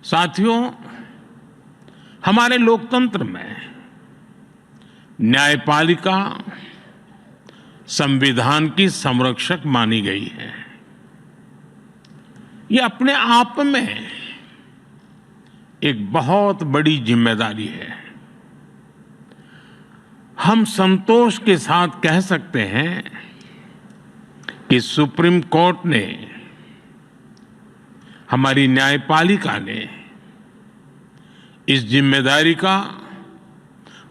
साथियों, हमारे लोकतंत्र में न्यायपालिका संविधान की संरक्षक मानी गई है। ये अपने आप में एक बहुत बड़ी जिम्मेदारी है। हम संतोष के साथ कह सकते हैं कि सुप्रीम कोर्ट ने, हमारी न्यायपालिका ने इस जिम्मेदारी का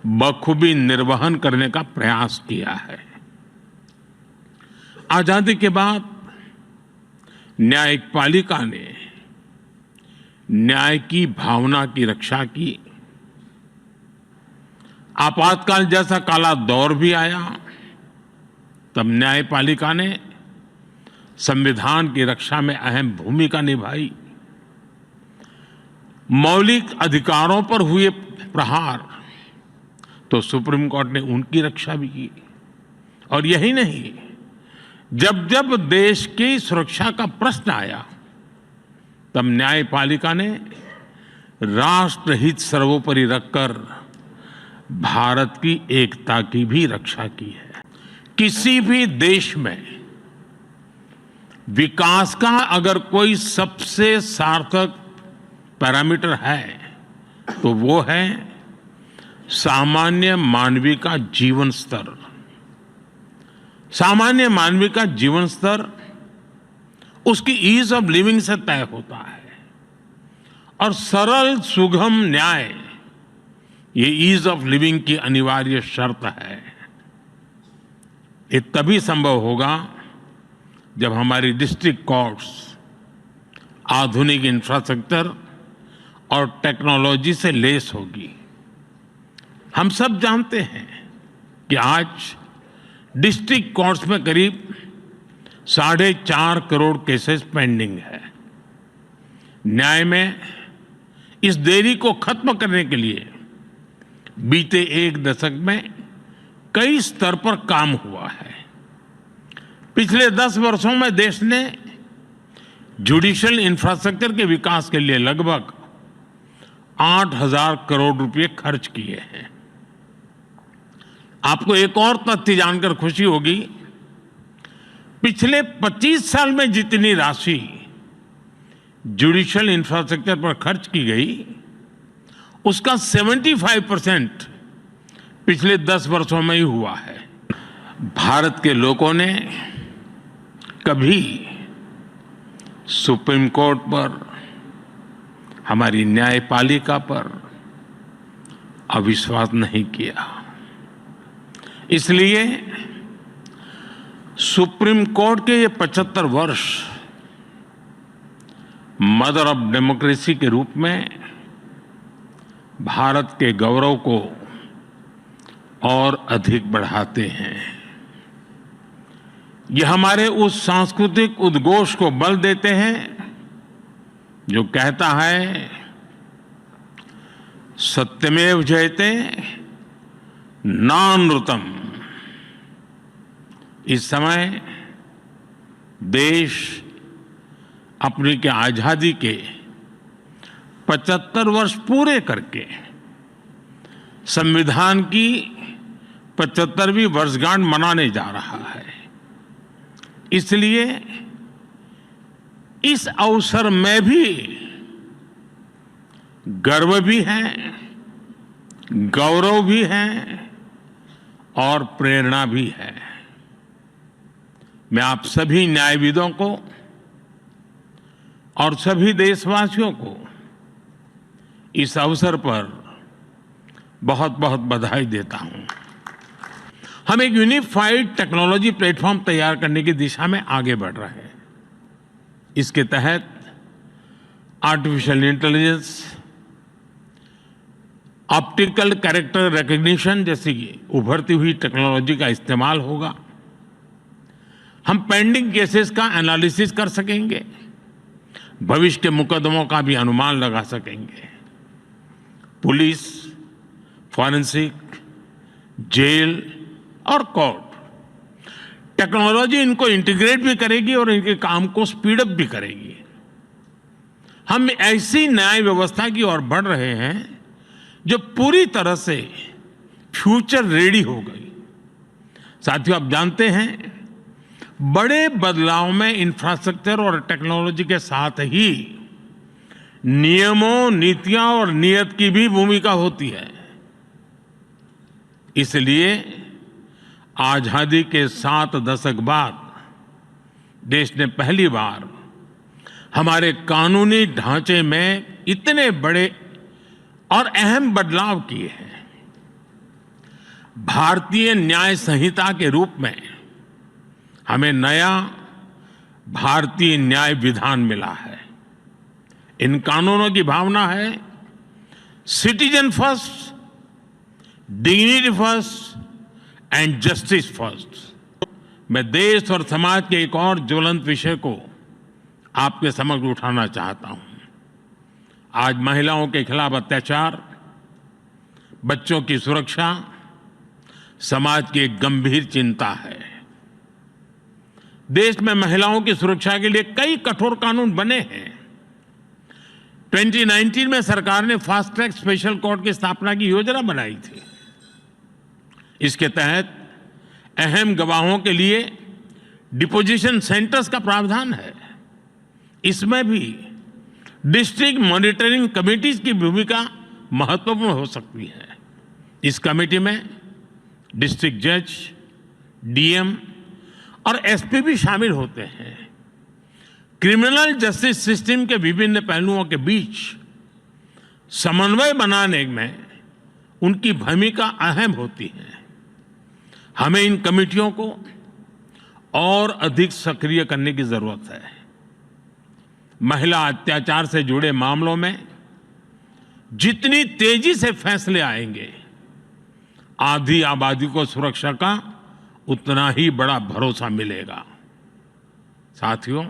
बखूबी निर्वहन करने का प्रयास किया है। आजादी के बाद न्यायपालिका ने न्याय की भावना की रक्षा की। आपातकाल जैसा काला दौर भी आया, तब न्यायपालिका ने संविधान की रक्षा में अहम भूमिका निभाई। मौलिक अधिकारों पर हुए प्रहार तो सुप्रीम कोर्ट ने उनकी रक्षा भी की। और यही नहीं, जब जब देश की सुरक्षा का प्रश्न आया, तब न्यायपालिका ने राष्ट्रहित सर्वोपरि रखकर भारत की एकता की भी रक्षा की है। किसी भी देश में विकास का अगर कोई सबसे सार्थक पैरामीटर है तो वो है सामान्य मानवीय का जीवन स्तर। सामान्य मानवीय का जीवन स्तर उसकी ईज ऑफ लिविंग से तय होता है। और सरल सुगम न्याय ये ईज ऑफ लिविंग की अनिवार्य शर्त है। ये तभी संभव होगा जब हमारी डिस्ट्रिक्ट कोर्ट्स आधुनिक इंफ्रास्ट्रक्चर और टेक्नोलॉजी से लैस होगी। हम सब जानते हैं कि आज डिस्ट्रिक्ट कोर्ट्स में करीब 4.5 करोड़ केसेस पेंडिंग है। न्याय में इस देरी को खत्म करने के लिए बीते एक दशक में कई स्तर पर काम हुआ है। पिछले 10 वर्षों में देश ने जुडिशियल इंफ्रास्ट्रक्चर के विकास के लिए लगभग 8,000 करोड़ रुपए खर्च किए हैं। आपको एक और तथ्य जानकर खुशी होगी, पिछले 25 साल में जितनी राशि जुडिशियल इंफ्रास्ट्रक्चर पर खर्च की गई, उसका 75% पिछले 10 वर्षों में ही हुआ है। भारत के लोगों ने कभी सुप्रीम कोर्ट पर, हमारी न्यायपालिका पर अविश्वास नहीं किया। इसलिए सुप्रीम कोर्ट के ये 75 वर्ष मदर ऑफ डेमोक्रेसी के रूप में भारत के गौरव को और अधिक बढ़ाते हैं। ये हमारे उस सांस्कृतिक उद्घोष को बल देते हैं जो कहता है, सत्यमेव जयते नानृतम। इस समय देश अपनी के आजादी के 75 वर्ष पूरे करके संविधान की 75वीं वर्षगांठ मनाने जा रहा है। इसलिए इस अवसर में भी गर्व भी है, गौरव भी है और प्रेरणा भी है। मैं आप सभी न्यायविदों को और सभी देशवासियों को इस अवसर पर बहुत बहुत बधाई देता हूं। हम एक यूनिफाइड टेक्नोलॉजी प्लेटफॉर्म तैयार करने की दिशा में आगे बढ़ रहे हैं। इसके तहत artificial intelligence, optical character recognition जैसी उभरती हुई टेक्नोलॉजी का इस्तेमाल होगा। हम पेंडिंग केसेस का एनालिसिस कर सकेंगे, भविष्य के मुकदमों का भी अनुमान लगा सकेंगे। पुलिस, फॉरेंसिक, जेल और कोर्ट टेक्नोलॉजी इनको इंटीग्रेट भी करेगी और इनके काम को स्पीड अप भी करेगी। हम ऐसी न्याय व्यवस्था की ओर बढ़ रहे हैं जो पूरी तरह से फ्यूचर रेडी हो गई। साथियों, आप जानते हैं, बड़े बदलाव में इंफ्रास्ट्रक्चर और टेक्नोलॉजी के साथ ही नियमों, नीतियां और नीयत की भी भूमिका होती है। इसलिए आजादी के 7 दशक बाद देश ने पहली बार हमारे कानूनी ढांचे में इतने बड़े और अहम बदलाव किए हैं। भारतीय न्याय संहिता के रूप में हमें नया भारतीय न्याय विधान मिला है। इन कानूनों की भावना है citizen first, dignity first and justice first. मैं देश और समाज के एक और ज्वलंत विषय को आपके समक्ष उठाना चाहता हूं। आज महिलाओं के खिलाफ अत्याचार, बच्चों की सुरक्षा समाज की एक गंभीर चिंता है। देश में महिलाओं की सुरक्षा के लिए कई कठोर कानून बने हैं। 2019 में सरकार ने फास्ट ट्रैक स्पेशल कोर्ट की स्थापना की योजना बनाई थी। इसके तहत अहम गवाहों के लिए डिपोजिशन सेंटर्स का प्रावधान है। इसमें भी डिस्ट्रिक्ट मॉनिटरिंग कमेटीज की भूमिका महत्वपूर्ण हो सकती है। इस कमेटी में डिस्ट्रिक्ट जज, डीएम और एसपी भी शामिल होते हैं। क्रिमिनल जस्टिस सिस्टम के विभिन्न पहलुओं के बीच समन्वय बनाने में उनकी भूमिका अहम होती है। हमें इन कमेटियों को और अधिक सक्रिय करने की जरूरत है। महिला अत्याचार से जुड़े मामलों में जितनी तेजी से फैसले आएंगे, आधी आबादी को सुरक्षा का उतना ही बड़ा भरोसा मिलेगा। साथियों,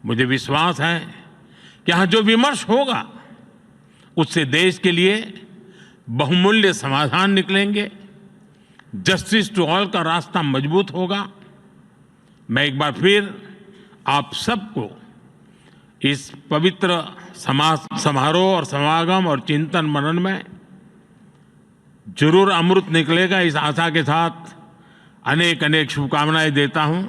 मुझे विश्वास है कि यहां जो विमर्श होगा उससे देश के लिए बहुमूल्य समाधान निकलेंगे। जस्टिस टू ऑल का रास्ता मजबूत होगा। मैं एक बार फिर आप सबको इस पवित्र समारोह और समागम और चिंतन मनन में जरूर अमृत निकलेगा, इस आशा के साथ अनेक अनेक शुभकामनाएं देता हूं।